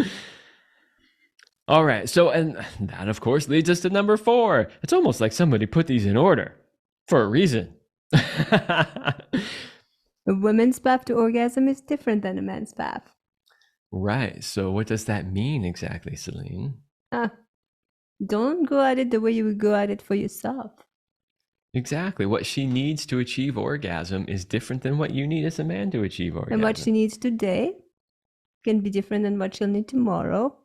All right. So, and that, of course, leads us to number 4. It's almost like somebody put these in order for a reason. A woman's path to orgasm is different than a man's path. Right. So what does that mean exactly, Céline? Don't go at it the way you would go at it for yourself. Exactly. What she needs to achieve orgasm is different than what you need as a man to achieve orgasm. And what she needs today can be different than what she'll need tomorrow,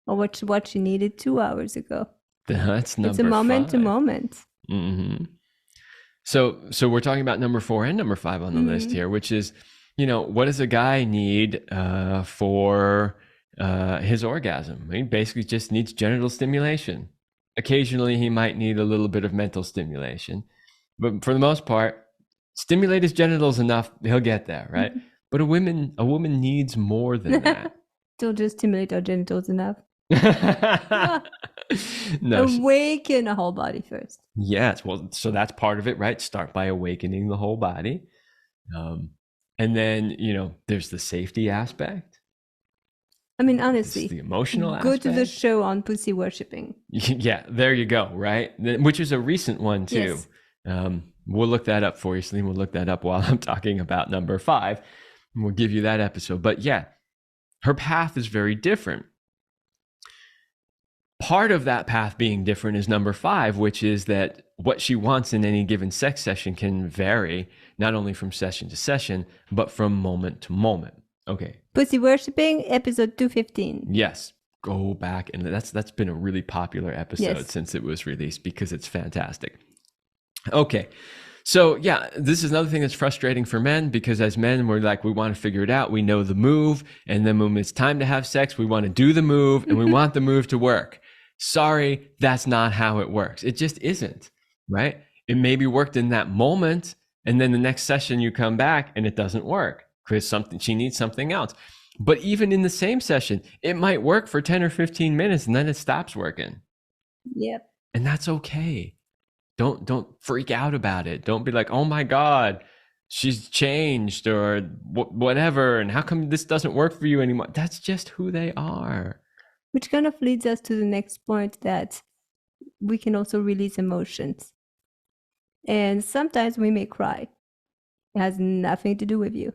or what she needed 2 hours ago. That's number 5. It's a moment to moment. So we're talking about number 4 and number 5 on the list here, which is, what does a guy need for his orgasm? He basically just needs genital stimulation. Occasionally, he might need a little bit of mental stimulation, but for the most part, stimulate his genitals enough, he'll get there, right? But a woman needs more than that. Don't just stimulate our genitals enough. No, awaken a whole body first. Yes, well, so that's part of it, right? Start by awakening the whole body, and then there's the safety aspect. I mean, honestly, the emotional go aspect. to the show on pussy worshipping. Yeah, there you go, right? Which is a recent one too. Yes. We'll look that up for you, Céline. We'll look that up while I'm talking about number 5, and we'll give you that episode. But yeah, her path is very different. Part of that path being different is number 5, which is that what she wants in any given sex session can vary, not only from session to session, but from moment to moment. Okay. Pussy worshipping, episode 215. Yes. Go back, and that's been a really popular episode since it was released because it's fantastic. Okay. So yeah, this is another thing that's frustrating for men, because as men, we're like, we want to figure it out. We know the move. And then when it's time to have sex, we want to do the move and we want the move to work. Sorry, that's not how it works. It just isn't, right? It maybe worked in that moment, And then the next session you come back and it doesn't work because she needs something else. But even in the same session, it might work for 10 or 15 minutes and then it stops working. Yep. And that's okay. Don't freak out about it. Don't be like, oh my God, she's changed or whatever. And how come this doesn't work for you anymore? That's just who they are. Which kind of leads us to the next point, that we can also release emotions. And sometimes we may cry. It has nothing to do with you.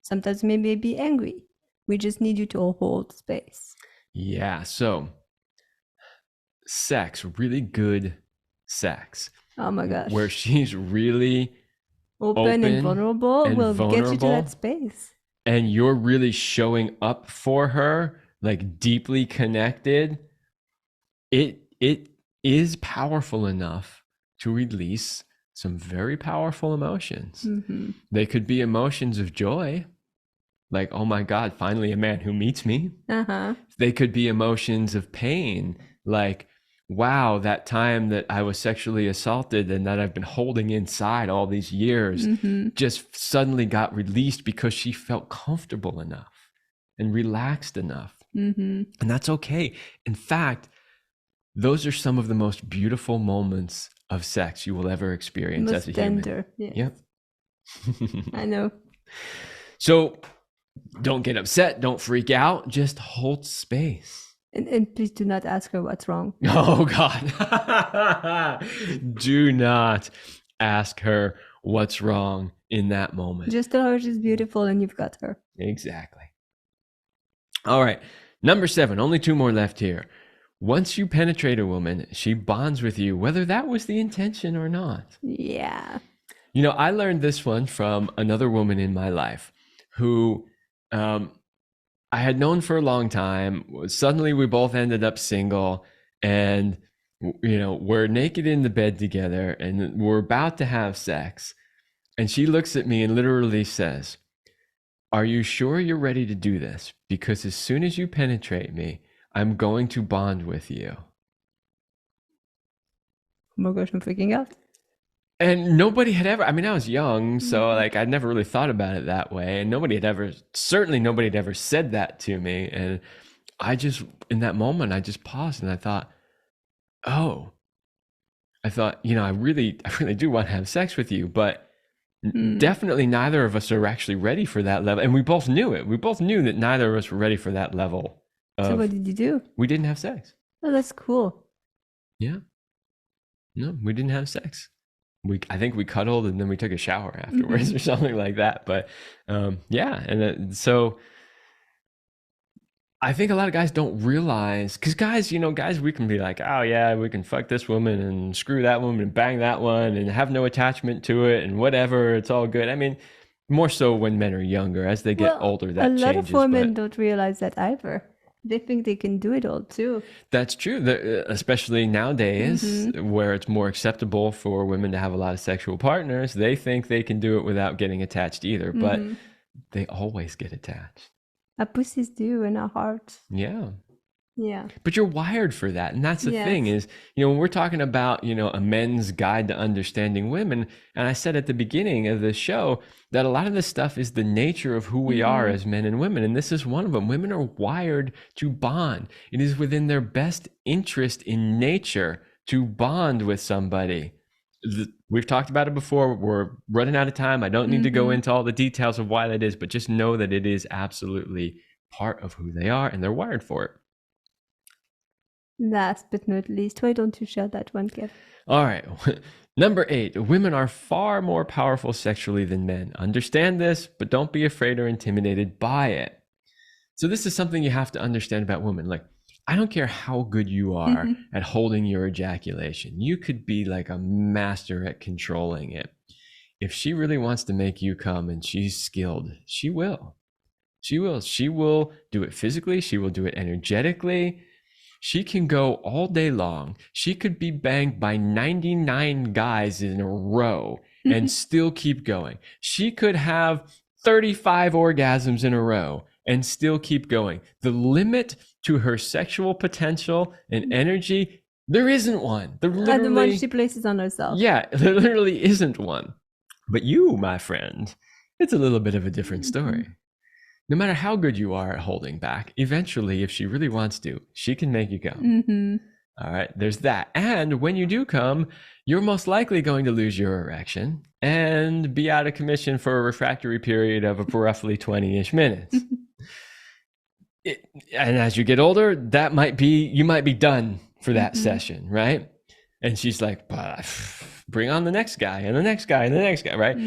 Sometimes we may be angry. We just need you to hold space. Yeah. So sex, really good sex. Oh my gosh. Where she's really open and vulnerable will get you to that space. And you're really showing up for her, like deeply connected. It is powerful enough to release some very powerful emotions. Mm-hmm. They could be emotions of joy, like, oh my God, finally a man who meets me. Uh-huh. They could be emotions of pain, like, wow, that time that I was sexually assaulted and that I've been holding inside all these years just suddenly got released because she felt comfortable enough and relaxed enough. And that's okay. In fact, those are some of the most beautiful moments of sex you will ever experience as a human. Yes. Yep. I know. So don't get upset. Don't freak out. Just hold space. And please do not ask her what's wrong. Oh, God. Do not ask her what's wrong in that moment. Just tell her she's beautiful and you've got her. Exactly. All right. Number 7, only 2 more left here. Once you penetrate a woman, she bonds with you, whether that was the intention or not. Yeah. You know, I learned this one from another woman in my life who I had known for a long time. Suddenly we both ended up single and, you know, we're naked in the bed together and we're about to have sex. And she looks at me and literally says, "Are you sure you're ready to do this? Because as soon as you penetrate me, I'm going to bond with you." Oh my gosh, I'm freaking out. And nobody had ever, I mean, I was young, so like I'd never really thought about it that way. And nobody had ever said that to me. And I just, in that moment, I just paused and I thought, you know, I really do want to have sex with you, but definitely neither of us are actually ready for that level. And we both knew it. We both knew that neither of us were ready for that level. So what did you do? We didn't have sex. Oh, that's cool. Yeah. No, we didn't have sex. I think we cuddled and then we took a shower afterwards or something like that. But yeah. And so I think a lot of guys don't realize, because guys, we can be like, oh yeah, we can fuck this woman and screw that woman and bang that one and have no attachment to it and whatever. It's all good. I mean, more so when men are younger. As they get older, that changes. A lot of women don't realize that either. They think they can do it all too. That's true, especially nowadays where it's more acceptable for women to have a lot of sexual partners. They think they can do it without getting attached either, but they always get attached. Our pussies do in our hearts. Yeah. Yeah. But you're wired for that. And that's the thing is, when we're talking about, a men's guide to understanding women, and I said at the beginning of the show that a lot of this stuff is the nature of who we are as men and women. And this is one of them. Women are wired to bond. It is within their best interest in nature to bond with somebody. We've talked about it before. We're running out of time. I don't need to go into all the details of why that is, but just know that it is absolutely part of who they are and they're wired for it. Last but not least, why don't you share that one, Kev? All right. Number 8, women are far more powerful sexually than men. Understand this, but don't be afraid or intimidated by it. So this is something you have to understand about women. Like, I don't care how good you are at holding your ejaculation. You could be like a master at controlling it. If she really wants to make you come and she's skilled, she will. She will. She will do it physically. She will do it energetically. She can go all day long. She could be banged by 99 guys in a row and still keep going. She could have 35 orgasms in a row and still keep going. The limit to her sexual potential and energy, there isn't one. The one she places on herself. Yeah, there literally isn't one. But you, my friend, it's a little bit of a different story. No matter how good you are at holding back, eventually, if she really wants to, she can make you come. All right, there's that. And when you do come, you're most likely going to lose your erection and be out of commission for a refractory period of roughly 20-ish minutes. And as you get older, you might be done for that session, right? And she's like, bring on the next guy and the next guy and the next guy, right?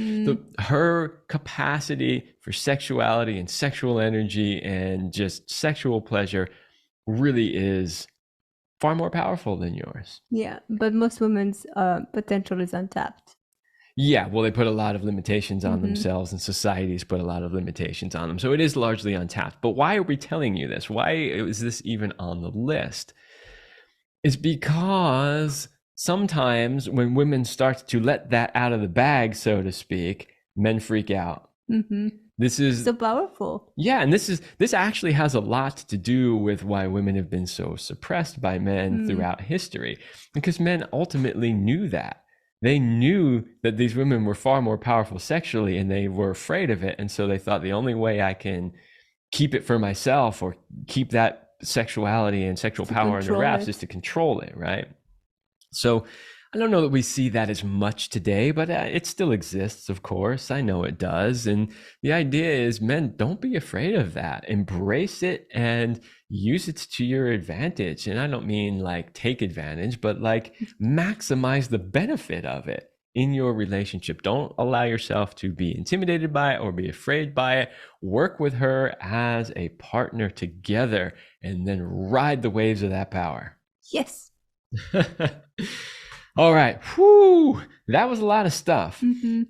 Her capacity for sexuality and sexual energy and just sexual pleasure really is far more powerful than yours. Yeah, but most women's potential is untapped. Yeah, well, they put a lot of limitations on themselves, and societies put a lot of limitations on them. So it is largely untapped. But why are we telling you this? Why is this even on the list? It's because sometimes when women start to let that out of the bag, so to speak, men freak out. This is so powerful. Yeah, and this actually has a lot to do with why women have been so suppressed by men throughout history, because men ultimately knew that. They knew that these women were far more powerful sexually, and they were afraid of it. And so they thought the only way I can keep it for myself or keep that sexuality and sexual power under wraps is to control it, right? So I don't know that we see that as much today, but it still exists, of course. I know it does. And the idea is, men, don't be afraid of that. Embrace it and use it to your advantage. And I don't mean like take advantage, but like maximize the benefit of it in your relationship. Don't allow yourself to be intimidated by it or be afraid by it. Work with her as a partner together and then ride the waves of that power. Yes. All right. Whew. That was a lot of stuff.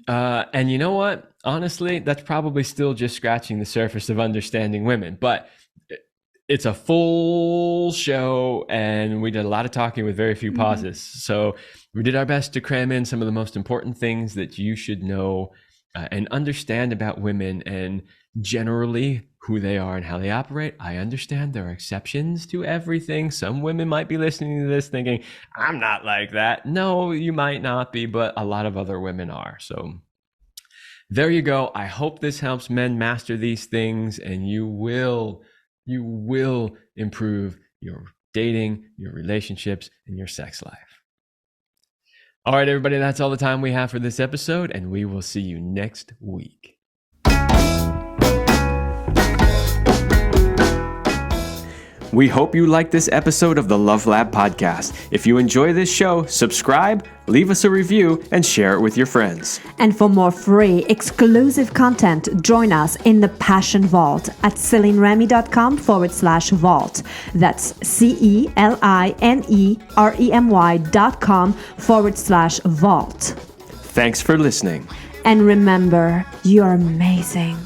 And you know what? Honestly, that's probably still just scratching the surface of understanding women, but it's a full show and we did a lot of talking with very few pauses. So we did our best to cram in some of the most important things that you should know and understand about women and generally who they are and how they operate. I understand there are exceptions to everything. Some women might be listening to this thinking, I'm not like that. No, you might not be, but a lot of other women are. So there you go. I hope this helps men master these things, and you will improve your dating, your relationships, and your sex life. All right, everybody, that's all the time we have for this episode, and we will see you next week. We hope you liked this episode of the Love Lab podcast. If you enjoy this show, subscribe, leave us a review, and share it with your friends. And for more free, exclusive content, join us in the Passion Vault at CelineRemy.com/vault. That's CelineRemy.com/vault. Thanks for listening. And remember, you're amazing.